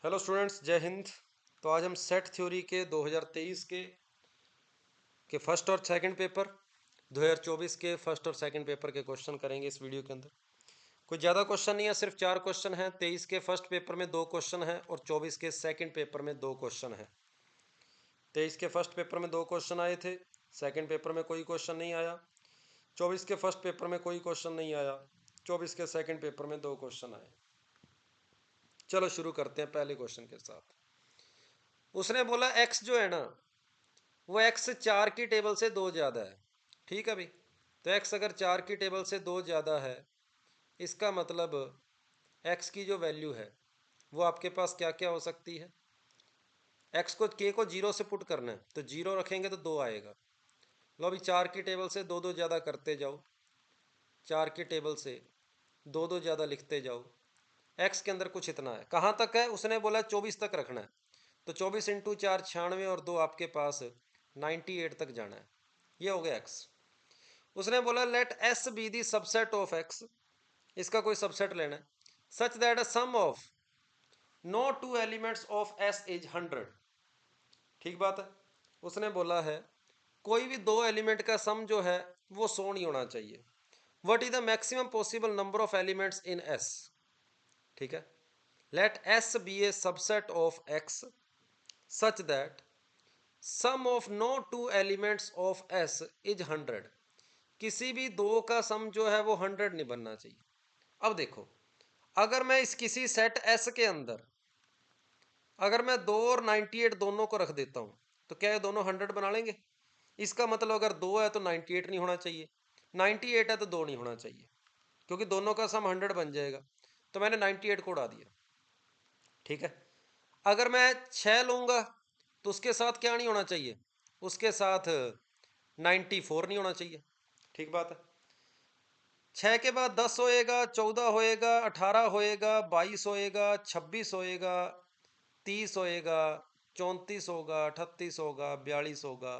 Hello students, जय हिंद। तो आज हम सेट थ्योरी के 2023 के फर्स्ट और सेकंड पेपर, 2024 के फर्स्ट और सेकंड पेपर के क्वेश्चन करेंगे इस वीडियो के अंदर। कोई ज़्यादा क्वेश्चन नहीं है, सिर्फ 4 क्वेश्चन हैं। 23 के फर्स्ट पेपर में 2 क्वेश्चन हैं और 24 के सेकंड पेपर में 2 क्वेश्चन हैं। 23 के फर्स्ट पेपर में 2 क्वेश्चन आए थे, सेकंड पेपर में कोई क्वेश्चन नहीं आया। 24 के फर्स्ट पेपर में कोई क्वेश्चन नहीं आया, 24 के सेकंड पेपर में 2 क्वेश्चन आए। चलो शुरू करते हैं पहले क्वेश्चन के साथ। उसने बोला एक्स जो है ना, वो एक्स 4 की टेबल से 2 ज़्यादा है। ठीक है भाई, तो एक्स अगर 4 की टेबल से 2 ज़्यादा है, इसका मतलब एक्स की जो वैल्यू है वो आपके पास क्या क्या हो सकती है। एक्स को के को 0 से पुट करना है, तो 0 रखेंगे तो 2 आएगा। लो अभी 4 की टेबल से 2 2 ज़्यादा करते जाओ, 4 की टेबल से 2 2 ज़्यादा लिखते जाओ। एक्स के अंदर कुछ इतना है, कहाँ तक है? उसने बोला 24 तक रखना है, तो 24 इंटू 4 96 और 2 आपके पास 98 तक जाना है। ये हो गया एक्स। उसने बोला let S be the subset of X, इसका कोई सबसेट लेना है, such that a sum of no two elements of S is 100। ठीक बात है। उसने बोला है कोई भी दो एलिमेंट का सम जो है वो 100 नहीं होना चाहिए। What is the maximum possible number of elements in S. ठीक है, let S be a subset of X such that sum of no two elements of S is 100। किसी भी दो का सम जो है वो 100 नहीं बनना चाहिए। अब देखो, अगर मैं इस किसी सेट एस के अंदर अगर मैं 2 और 98 दोनों को रख देता हूं, तो क्या ये दोनों 100 बना लेंगे? इसका मतलब अगर 2 है तो 98 नहीं होना चाहिए, 98 है तो 2 नहीं होना चाहिए, क्योंकि दोनों का सम 100 बन जाएगा। तो मैंने 98 को उड़ा दिया। ठीक है, अगर मैं 6 लूंगा तो उसके साथ क्या नहीं होना चाहिए? उसके साथ 94 नहीं होना चाहिए। ठीक बात है। 6 के बाद 10 होएगा, 14 होएगा, 18 होएगा, 22 होएगा, 26 होएगा, 30 होएगा, 34 होगा, 38 होगा, 42 होगा,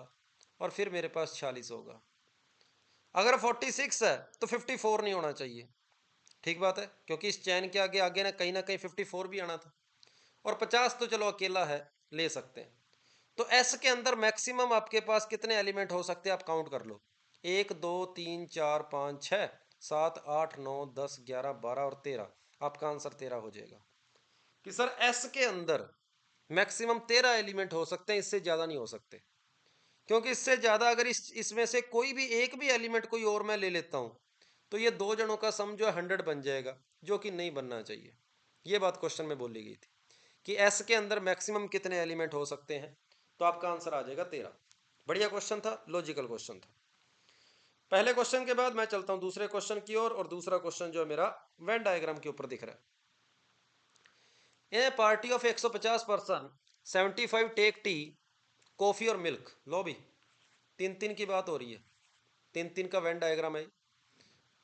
और फिर मेरे पास 46 होगा। अगर 46 है तो 54 नहीं होना चाहिए। ठीक बात है, क्योंकि इस चैन के आगे आगे ना कहीं 54 भी आना था। और 50 तो चलो अकेला है, ले सकते हैं। तो एस के अंदर मैक्सिमम आपके पास कितने एलिमेंट हो सकते हैं, आप काउंट कर लो। 1 2 3 4 5 6 7 8 9 10 11 12 और 13। आपका आंसर 13 हो जाएगा कि सर एस के अंदर मैक्सिमम 13 एलिमेंट हो सकते हैं, इससे ज़्यादा नहीं हो सकते। क्योंकि इससे ज़्यादा अगर इसमें से कोई भी एक भी एलिमेंट कोई और मैं ले लेता हूँ, तो ये दो जनों का सम जो है 100 बन जाएगा, जो कि नहीं बनना चाहिए। ये बात क्वेश्चन में बोली गई थी कि एस के अंदर मैक्सिमम कितने एलिमेंट हो सकते हैं, तो आपका आंसर आ जाएगा 13। बढ़िया क्वेश्चन था, लॉजिकल क्वेश्चन था। पहले क्वेश्चन के बाद मैं चलता हूं दूसरे क्वेश्चन की ओर, और दूसरा क्वेश्चन जो है मेरा वेन डायग्राम के ऊपर दिख रहा है। A party of 150 person 75 take tea, coffee और मिल्क। लो भी 3 3 की बात हो रही है, 3 3 का वेन डायग्राम है।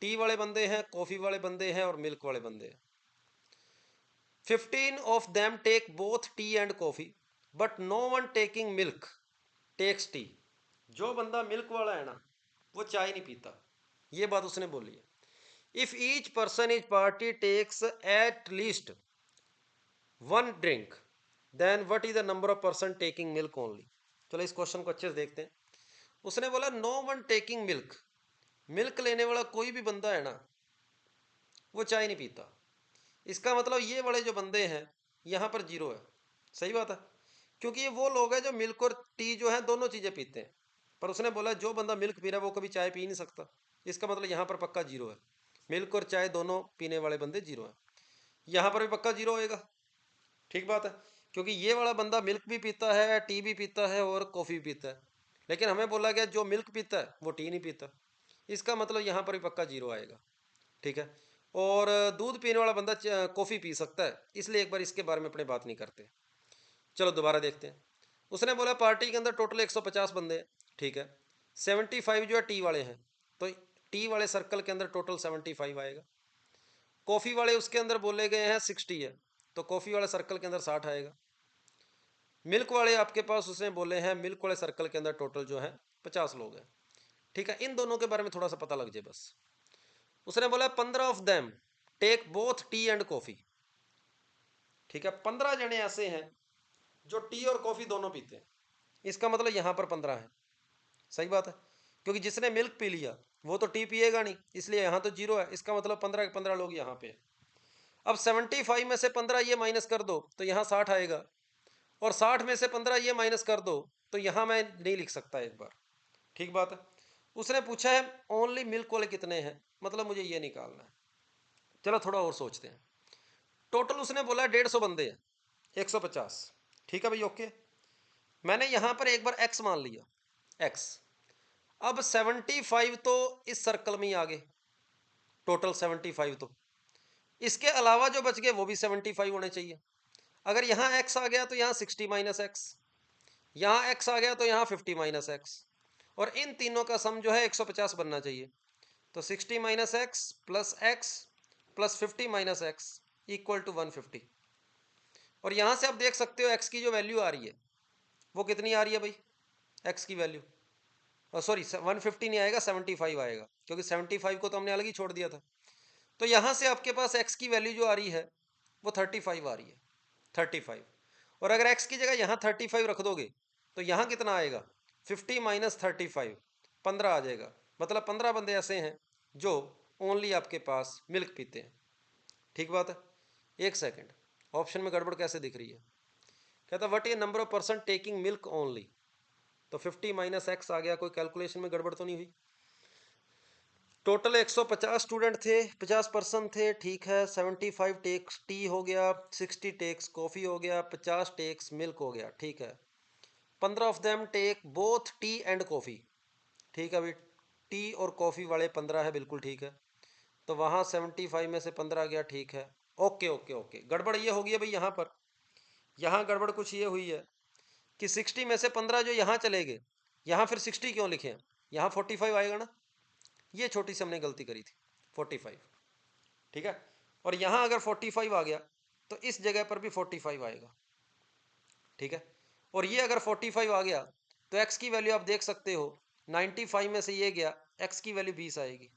टी वाले बंदे हैं, कॉफी वाले बंदे हैं और मिल्क वाले बंदे हैं। 15 of them take both tea and coffee, but no one taking milk takes tea. जो बंदा मिल्क वाला है ना, वो चाय नहीं पीता। ये बात उसने बोली है। If each person is party takes at least one drink, then what is the number of person taking milk only. चलो इस क्वेश्चन को अच्छे से देखते हैं। उसने बोला no one taking milk, milk लेने वाला कोई भी बंदा है ना, वो चाय नहीं पीता। इसका मतलब ये वाले जो बंदे हैं यहाँ पर 0 है। सही बात है, क्योंकि ये वो लोग हैं जो मिल्क और टी जो है दोनों चीज़ें पीते हैं। पर उसने बोला जो बंदा मिल्क पी रहा है वो कभी चाय पी नहीं सकता। इसका मतलब यहाँ पर पक्का 0 है। मिल्क और चाय दोनों पीने वाले बंदे 0 हैं। यहाँ पर भी पक्का 0 होएगा। ठीक बात है, क्योंकि ये वाला बंदा मिल्क भी पीता है, टी भी पीता है और कॉफ़ी भी पीता है। लेकिन हमें बोला गया जो मिल्क पीता है वो टी नहीं पीता। इसका मतलब यहाँ पर भी पक्का 0 आएगा। ठीक है, और दूध पीने वाला बंदा कॉफ़ी पी सकता है, इसलिए एक बार इसके बारे में अपने बात नहीं करते। चलो दोबारा देखते हैं। उसने बोला पार्टी के अंदर टोटल 150 बंदे हैं। ठीक है, 75 जो है टी वाले हैं, तो टी वाले सर्कल के अंदर टोटल 75 आएगा। कॉफ़ी वाले उसके अंदर बोले गए हैं 60 है, तो कॉफ़ी वाले सर्कल के अंदर 60 आएगा। मिल्क वाले आपके पास उसने बोले हैं, मिल्क वाले सर्कल के अंदर टोटल जो है 50 लोग हैं। ठीक है, इन दोनों के बारे में थोड़ा सा पता लग जाए बस। उसने बोला 15 of them take both tea and coffee, ठीक है, 15 जने ऐसे हैं जो टी और कॉफ़ी दोनों पीते हैं, इसका मतलब यहाँ पर 15 है। सही बात है, क्योंकि जिसने मिल्क पी लिया वो तो टी पिएगा नहीं, इसलिए यहाँ तो 0 है, इसका मतलब 15 के 15 लोग यहाँ पे हैं। अब 75 में से 15 ये माइनस कर दो तो यहाँ 60 आएगा, और 60 में से 15 ये माइनस कर दो तो यहाँ मैं नहीं लिख सकता एक बार। ठीक बात है। उसने पूछा है ओनली मिल्क वाले कितने हैं, मतलब मुझे ये निकालना है। चलो थोड़ा और सोचते हैं। टोटल उसने बोला 150 बंदे हैं, 150। ठीक है भाई, ओके। मैंने यहाँ पर एक बार x मान लिया, x। अब 75 तो इस सर्कल में ही आ गए, टोटल 75 तो इसके अलावा जो बच गए वो भी 75 होने चाहिए। अगर यहाँ x आ गया तो यहाँ 60 माइनस एक्स, यहाँ x आ गया तो यहाँ 50 माइनस एक्स, और इन तीनों का सम जो है 150 बनना चाहिए। तो 60 माइनस एक्स प्लस एक्स प्लस 50 माइनस एक्स इक्वल टू 150। और यहाँ से आप देख सकते हो x की जो वैल्यू आ रही है वो कितनी आ रही है भाई, x की वैल्यू, सॉरी 150 नहीं आएगा, 75 आएगा, क्योंकि 75 को तो हमने अलग ही छोड़ दिया था। तो यहाँ से आपके पास x की वैल्यू जो आ रही है वो 35 आ रही है, 35। और अगर x की जगह यहाँ 35 रख दोगे तो यहाँ कितना आएगा, 50 माइनस 35, 15 आ जाएगा। मतलब 15 बंदे ऐसे हैं जो ओनली आपके पास मिल्क पीते हैं। ठीक बात है। एक सेकेंड, ऑप्शन में गड़बड़ कैसे दिख रही है। कहता what is number of person taking milk only, तो 50 माइनस एक्स आ गया, कोई कैलकुलेशन में गड़बड़ तो नहीं हुई। टोटल 150 स्टूडेंट थे, 50 पर्सन थे, ठीक है। 75 टेक्स टी हो गया, 60 टेक्स कॉफ़ी हो गया, 50 टेक्स मिल्क हो गया, ठीक है। 15 of them take both tea and coffee, ठीक है भाई। टी और कॉफ़ी वाले 15 है, बिल्कुल ठीक है। तो वहाँ 75 में से 15 गया, ठीक है। ओके ओके ओके, गड़बड़ ये हो गई है भाई यहाँ पर, यहाँ गड़बड़ कुछ ये हुई है कि 60 में से 15 जो यहाँ चले गए, यहाँ फिर 60 क्यों लिखे हैं, यहाँ 45 आएगा ना, ये छोटी सी हमने गलती करी थी, 45। ठीक है। और यहाँ अगर 45 आ गया तो इस जगह पर भी 45 आएगा, ठीक है। और ये अगर 45 आ गया तो x की वैल्यू आप देख सकते हो, 95 में से ये गया, x की वैल्यू 20 आएगी।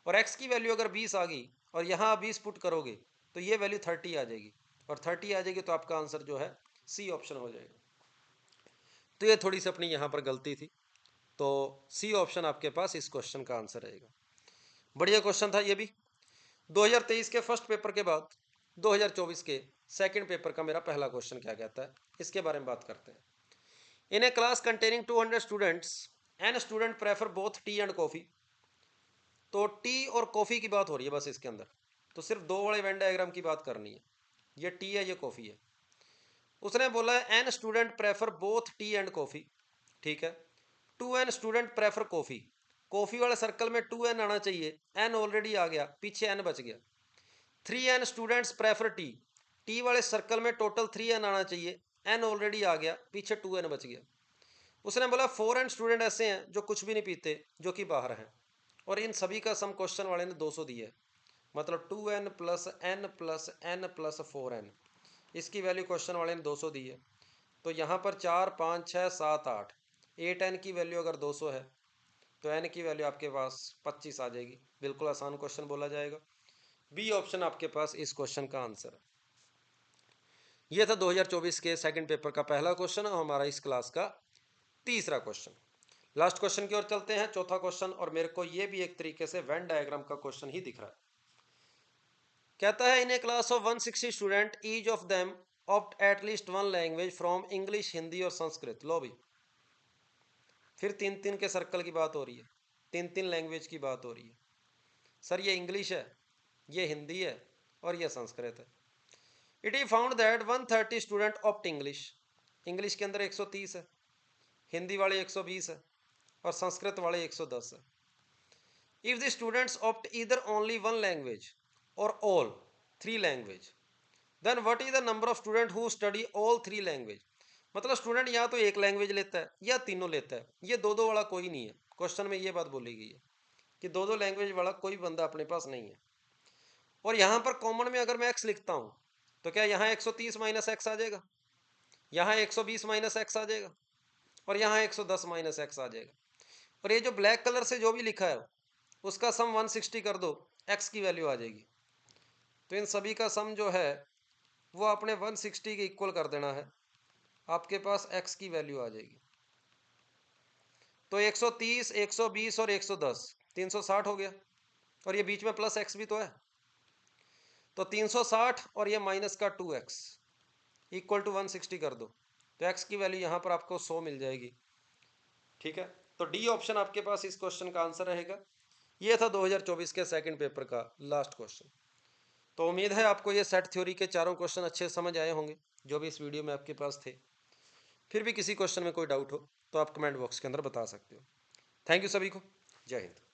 और x की वैल्यू अगर 20 आ गई और यहाँ 20 पुट करोगे तो ये वैल्यू 30 आ जाएगी, और 30 आ जाएगी तो आपका आंसर जो है सी ऑप्शन हो जाएगा। तो ये थोड़ी सी अपनी यहाँ पर गलती थी, तो सी ऑप्शन आपके पास इस क्वेश्चन का आंसर रहेगा। बढ़िया क्वेश्चन था ये भी। 2023 के फर्स्ट पेपर के बाद 2024 के सेकंड पेपर का मेरा पहला क्वेश्चन क्या कहता है, इसके बारे में बात करते हैं। In a class containing 200 students, an student prefer both tea and coffee. तो टी और कॉफ़ी की बात हो रही है बस इसके अंदर, तो सिर्फ दो वाले वेन डायग्राम की बात करनी है, ये टी है ये कॉफ़ी है। उसने बोला है n student prefer both tea and coffee, ठीक है। 2n student prefer coffee, coffee वाले सर्कल में 2n आना चाहिए, n ऑलरेडी आ गया, पीछे n बच गया। 3n students prefer tea, T वाले सर्कल में टोटल 3n आना चाहिए, n ऑलरेडी आ गया, पीछे 2n बच गया। उसने बोला 4n स्टूडेंट ऐसे हैं जो कुछ भी नहीं पीते, जो कि बाहर हैं, और इन सभी का सम क्वेश्चन वाले ने 200 दिया है। मतलब 2n plus n plus n plus 4n, इसकी वैल्यू क्वेश्चन वाले ने 200 दी है। तो यहाँ पर 4 5 6 7 8, 8n की वैल्यू अगर 200 है तो n की वैल्यू आपके पास 25 आ जाएगी। बिल्कुल आसान क्वेश्चन बोला जाएगा। बी ऑप्शन आपके पास इस क्वेश्चन का आंसर है। यह था 2024 के सेकंड पेपर का पहला क्वेश्चन और हमारा इस क्लास का तीसरा क्वेश्चन। लास्ट क्वेश्चन की ओर चलते हैं, चौथा क्वेश्चन, और मेरे को यह भी एक तरीके से वेन डायग्राम का क्वेश्चन ही दिख रहा है। कहता है in a class of 160 student each of them opt at least one language from English, Hindi और संस्कृत। लो भी, फिर 3-3 के सर्कल की बात हो रही है, 3-3 लैंग्वेज की बात हो रही है। सर ये इंग्लिश है, ये हिंदी है और ये संस्कृत है। It is found that 130 student opt English, English के अंदर 130 है, हिंदी वाले 120 है और संस्कृत वाले 110 है। If the students opt either only one language और all 3 language, then what is the number of student who study all 3 language. मतलब स्टूडेंट या तो एक लैंग्वेज लेता है या तीनों लेता है, ये दो दो वाला कोई नहीं है। क्वेश्चन में ये बात बोली गई है कि दो दो लैंग्वेज वाला कोई बंदा अपने पास नहीं है। और यहाँ पर कॉमन में अगर मैं x लिखता हूँ तो क्या यहाँ 130 माइनस एक्स आ जाएगा, यहाँ 120 माइनस एक्स आ जाएगा और यहाँ 110 माइनस एक्स आ जाएगा। और ये जो ब्लैक कलर से जो भी लिखा है उसका सम 160 कर दो, x की वैल्यू आ जाएगी। तो इन सभी का सम जो है वो आपने 160 के इक्वल कर देना है, आपके पास x की वैल्यू आ जाएगी। तो 130, 120 और 110, 360 हो गया, और ये बीच में प्लस x भी तो है, तो 360 और ये माइनस का 2x इक्वल टू 160 कर दो, तो x की वैल्यू यहाँ पर आपको 100 मिल जाएगी। ठीक है, तो डी ऑप्शन आपके पास इस क्वेश्चन का आंसर रहेगा। ये था 2024 के सेकंड पेपर का लास्ट क्वेश्चन। तो उम्मीद है आपको ये सेट थ्योरी के चारों क्वेश्चन अच्छे समझ आए होंगे जो भी इस वीडियो में आपके पास थे। फिर भी किसी क्वेश्चन में कोई डाउट हो तो आप कमेंट बॉक्स के अंदर बता सकते हो। थैंक यू सभी को, जय हिंद।